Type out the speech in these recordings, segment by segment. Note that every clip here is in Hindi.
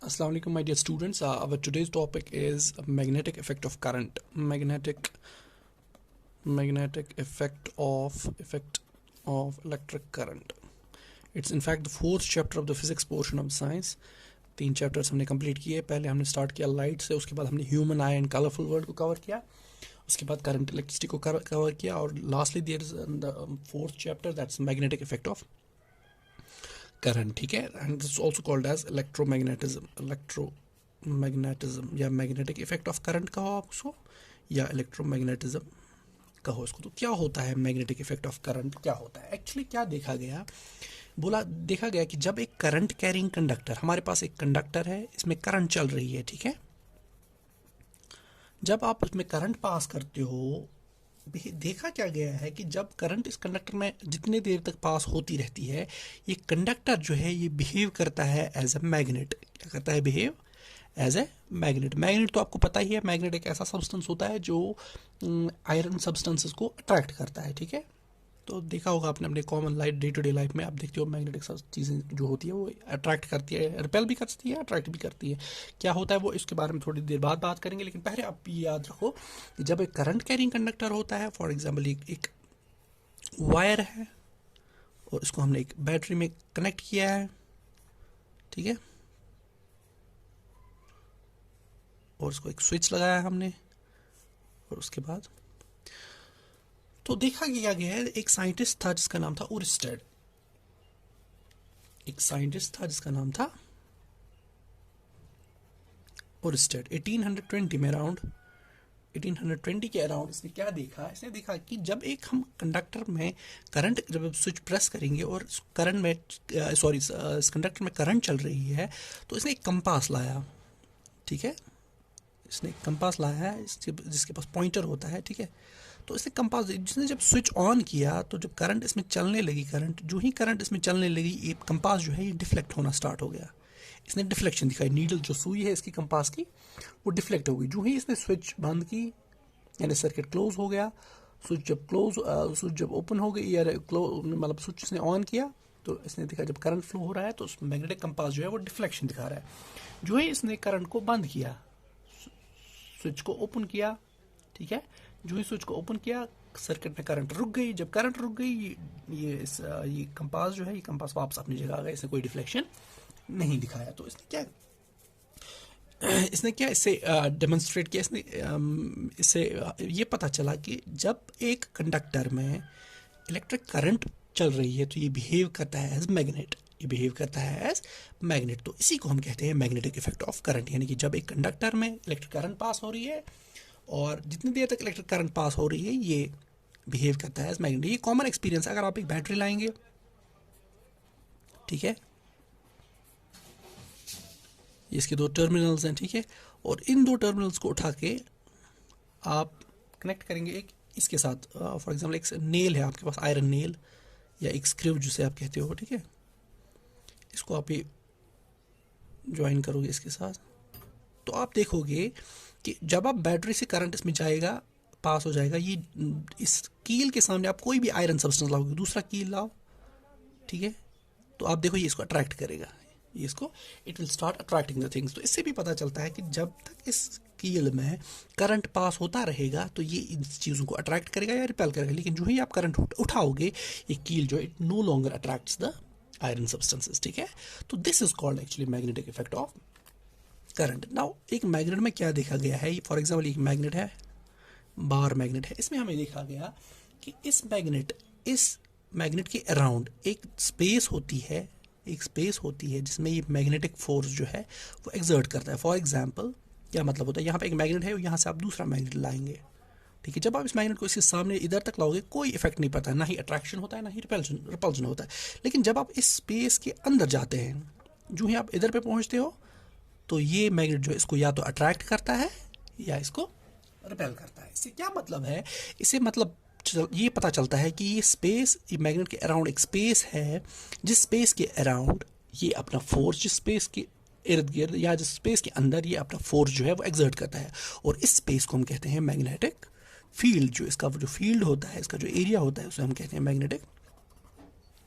Assalamu alaikum, my dear students. Our today's topic is magnetic effect of current. Magnetic effect of electric current. It's in fact the fourth chapter of the physics portion of science. 3 chapters हमने कंप्लीट किए. पहले हमने स्टार्ट किया लाइट से, उसके बाद हमने human eye and colourful world को कवर किया, उसके बाद करंट इलेक्ट्रिसिटी को कवर किया, और lastly there is the fourth chapter that's magnetic effect of current. ठीक है, and this is also called as electromagnetism या मैग्नेटिक इफेक्ट ऑफ करंट कहो आप उसको, या इलेक्ट्रोमैग्नेटिज्म कहो इसको. तो क्या होता है मैग्नेटिक इफेक्ट ऑफ करंट, क्या होता है एक्चुअली? क्या देखा गया कि जब एक करंट कैरिंग कंडक्टर, हमारे पास एक कंडक्टर है, इसमें करंट चल रही है, ठीक है, जब आप उसमें करंट पास करते हो, देखा क्या गया है कि जब करंट इस कंडक्टर में जितने देर तक पास होती रहती है, ये कंडक्टर जो है ये बिहेव करता है एज अ मैग्नेट. क्या करता है? Behave as a magnet. Magnet तो आपको पता ही है, मैग्नेट एक ऐसा सब्सटेंस होता है जो आयरन सब्सटेंसेस को अट्रैक्ट करता है. ठीक है, तो देखा होगा आपने अपने common life, day to day life में आप देखते हो मैग्नेटिक चीज़ें जो होती है वो अट्रैक्ट करती है, रिपेल भी करती है, अट्रैक्ट भी करती है. क्या होता है वो इसके बारे में थोड़ी देर बाद बात करेंगे, लेकिन पहले आप ये याद रखो कि जब एक करंट कैरिंग कंडक्टर होता है, फॉर एग्जाम्पल एक वायर है और इसको हमने एक बैटरी में कनेक्ट किया है, ठीक है, और इसको एक स्विच लगाया हमने, और उसके बाद तो देखा गया है एक साइंटिस्ट था जिसका नाम था ओरिस्टेड. एक साइंटिस्ट था जिसका नाम था ओरिस्टेड. 1820 में अराउंड 1820 के अराउंड इसने क्या देखा? इसने देखा कि जब एक हम कंडक्टर में करंट, जब स्विच प्रेस करेंगे और करंट में इस कंडक्टर में करंट चल रही है, तो इसने एक कंपास लाया. ठीक है, इसने एक कंपास लाया है जिसके पास पॉइंटर होता है. ठीक है, तो इसने कंपास, जिसने जब स्विच ऑन किया तो जब करंट इसमें चलने लगी, जो ही करंट इसमें चलने लगी, ये कंपास जो है ये डिफ्लेक्ट होना स्टार्ट हो गया. इसने डिफ्लेक्शन दिखाई. नीडल जो सुई है इसकी कंपास की, वो डिफ्लेक्ट हो गई. जो ही इसने स्विच बंद की, यानी सर्किट क्लोज हो गया. स्विच जब ओपन हो गई, या मतलब स्विच इसने ऑन किया, तो इसने देखा जब करंट फ्लो हो रहा है तो उस मैग्नेटिक कंपास जो है वो डिफ्लेक्शन दिखा रहा है. जो ही इसने करंट को बंद किया, स्विच को ओपन किया, ठीक है, जो ही स्विच को ओपन किया, सर्किट में करंट रुक गई. जब करंट रुक गई, ये कंपास जो है, ये कंपास वापस अपनी जगह आ गया. इसने कोई डिफ्लेक्शन नहीं दिखाया. तो इसने इससे डेमोन्स्ट्रेट किया. इससे ये पता चला कि जब एक कंडक्टर में इलेक्ट्रिक करंट चल रही है तो ये बिहेव करता है एज मैग्नेट. तो इसी को हम कहते हैं मैग्नेटिक इफेक्ट ऑफ करंट. यानी कि जब एक कंडक्टर में इलेक्ट्रिक करंट पास हो रही है और जितनी देर तक इलेक्ट्रिक करंट पास हो रही है, ये बिहेव करता है एज मैग्नेट. ये कॉमन एक्सपीरियंस. अगर आप एक बैटरी लाएंगे, ठीक है, इसके 2 टर्मिनल्स हैं, ठीक है, और इन 2 टर्मिनल्स को उठा के आप कनेक्ट करेंगे एक इसके साथ. फॉर एग्जांपल एक नेल है आपके पास, आयरन नेल या एक स्क्रू जिसे आप कहते हो, ठीक है, इसको आप ये ज्वाइन करोगे इसके साथ, तो आप देखोगे कि जब आप बैटरी से करंट इसमें जाएगा, पास हो जाएगा, ये इस कील के सामने आप कोई भी आयरन सब्सटेंस लाओगे, दूसरा कील लाओ, ठीक है, तो आप देखो ये इसको अट्रैक्ट करेगा. ये इसको it will start attracting the things. तो इससे भी पता चलता है कि जब तक इस कील में करंट पास होता रहेगा तो ये इन चीज़ों को अट्रैक्ट करेगा या रिपेल करेगा. लेकिन जो ही आप करंट उठाओगे, ये कील जो it no longer attracts the iron substances. ठीक है, तो this is called actually magnetic effect of current. Now एक मैग्नेट में क्या देखा गया है? फॉर एग्जांपल एक मैग्नेट है, बार मैग्नेट है. इसमें हमें देखा गया कि इस मैग्नेट के अराउंड एक स्पेस होती है जिसमें ये मैग्नेटिक फोर्स जो है वो एक्सर्ट करता है. फॉर एग्जांपल क्या मतलब होता है? यहाँ पे एक मैग्नेट है, यहाँ से आप दूसरा मैग्नेट लाएंगे, ठीक है, जब आप इस मैग्नेट को इसके सामने इधर तक लाओगे, कोई इफेक्ट नहीं पड़ता है, ना ही अट्रैक्शन होता है, ना ही रिपल्जन होता है. लेकिन जब आप इस स्पेस के अंदर जाते हैं, जो ही आप इधर पे पहुँचते हो, तो ये मैग्नेट जो है इसको या तो अट्रैक्ट करता है या इसको रिपेल करता है. इससे क्या मतलब है? इससे मतलब ये पता चलता है कि ये मैग्नेट के अराउंड एक स्पेस है, जिस स्पेस के अराउंड ये अपना फोर्स, जिस स्पेस के इर्द गिर्द या जिस स्पेस के अंदर ये अपना फोर्स जो है वो एक्सर्ट करता है, और इस स्पेस को हम कहते हैं मैग्नेटिक फील्ड. जो इसका जो फील्ड होता है, इसका जो एरिया होता है, उसे हम कहते हैं मैग्नेटिक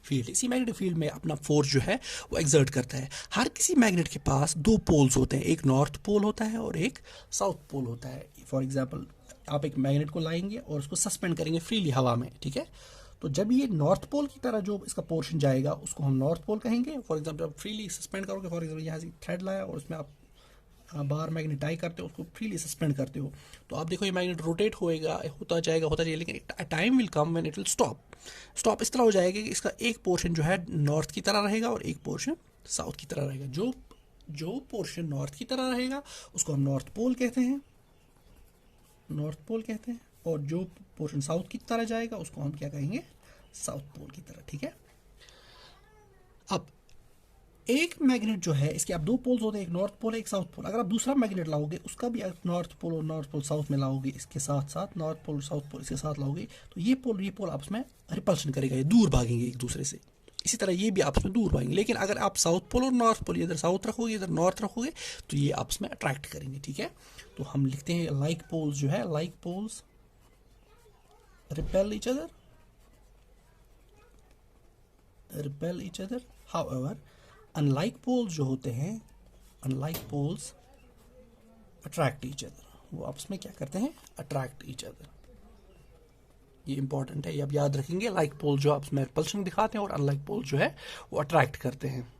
फील्ड, इसी मैग्नेटिक फील्ड में अपना फोर्स जो है वो एक्सर्ट करता है। हर किसी मैग्नेट के पास दो पोल्स होते हैं, एक नॉर्थ पोल होता है और एक साउथ पोल होता है। फॉर एग्जांपल आप एक मैग्नेट को लाएंगे और उसको सस्पेंड करेंगे फ्रीली हवा में, ठीक है। तो जब ये नॉर्थ पोल की तरह जो इसका पोर्शन जाएगा उसको हम नॉर्थ पोल कहेंगे। फॉर एग्जांपल जब फ्रीली सस्पेंड करोगे, फॉर एग्जांपल यहाँ से थ्रेड लाया और उसमें आप बार मैग्नेट टाई करते हो, उसको फ्रीली सस्पेंड करते हो, तो आप देखो ये मैग्नेट रोटेट होएगा, होता जाएगा, लेकिन time will come when it will stop इस तरह हो जाएगा कि इसका एक पोर्शन जो है नॉर्थ की तरह रहेगा और एक पोर्शन साउथ की तरह रहेगा। जो पोर्शन नॉर्थ की तरह रहेगा उसको हम नॉर्थ पोल कहते हैं, और जो पोर्शन साउथ की तरह जाएगा उसको हम क्या कहेंगे, साउथ पोल की तरह, ठीक है। अब एक मैग्नेट जो है इसके आप दो पोल्स होते हैं, एक नॉर्थ पोल है एक साउथ पोल। अगर आप दूसरा मैग्नेट लाओगे उसका भी आप नॉर्थ पोल और नॉर्थ पोल साउथ में लाओगे, इसके साथ साथ नॉर्थ पोल साउथ पोल इसके साथ लाओगे, तो ये पोल आपस में रिपल्शन करेगा, ये दूर भागेंगे एक दूसरे से। इसी तरह ये भी आपस में दूर भागेंगे। लेकिन अगर आप साउथ पोल और नॉर्थ पोल इधर साउथ रखोगे इधर नॉर्थ रखोगे तो ये आपस में अट्रैक्ट करेंगे, ठीक है। तो हम लिखते हैं लाइक पोल्स जो है, like poles repel each other, however unlike poles जो होते हैं, unlike poles attract each other, वो आपस में क्या करते हैं, अट्रैक्ट ईच अदर। ये इंपॉर्टेंट है, ये आप याद रखेंगे। लाइक पोल जो आपस में रिपल्शन दिखाते हैं और अनलाइक पोल जो है वो अट्रैक्ट करते हैं।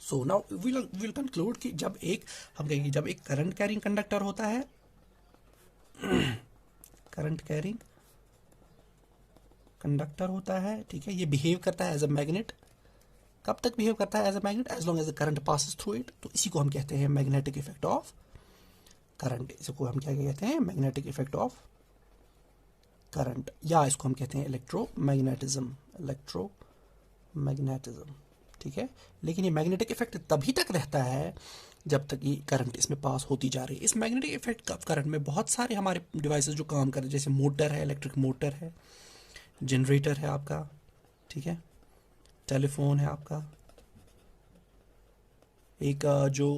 सो नाउ विल कंक्लूड कि जब एक करंट कैरिंग कंडक्टर होता है, करंट कैरिंग कंडक्टर होता है, ठीक है, ये बिहेव करता है एज अ मैग्नेट। कब तक बिहेव करता है as a magnet, as long as the current passes through it. तो इसी को हम कहते हैं मैग्नेटिक इफेक्ट ऑफ करंट। इसको हम क्या कहते हैं, मैग्नेटिक इफेक्ट ऑफ करंट, या इसको हम कहते हैं इलेक्ट्रोमैग्नेटिज्म, ठीक है। लेकिन ये मैग्नेटिक इफेक्ट तभी तक रहता है जब तक ये करंट इसमें पास होती जा रही है। इस मैग्नेटिक इफेक्ट ऑफ करंट में बहुत सारे हमारे डिवाइसेस जो काम कर रहे हैं, जैसे मोटर है, इलेक्ट्रिक मोटर है, जनरेटर है आपका, ठीक है, टेलीफोन है आपका, एक जो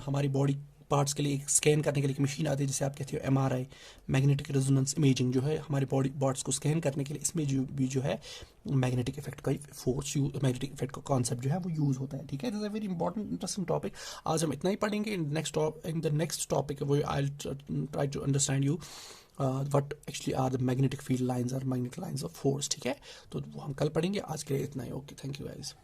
हमारी बॉडी पार्ट्स के लिए स्कैन करने के लिए एक मशीन आती है जिसे आप कहते हो एमआरआई, मैग्नेटिक रेजोनेंस इमेजिंग, जो है हमारी बॉडी पार्ट्स को स्कैन करने के लिए, इसमें जो है मैग्नेटिक इफेक्ट का फोर्स, मैग्नेटिक इफेक्ट का कॉन्सेप्ट जो है वो यूज होता है, ठीक है। This is a very important interesting topic. आज हम इतना ही पढ़ेंगे। इन द नेक्स्ट टॉपिक वो I will try to understand you what actually are the magnetic field lines और मैग्नेटिक लाइंस ऑफ फोर्स, ठीक है। तो वो हम कल पढ़ेंगे। आज के लिए इतना ही। Okay, thank you guys.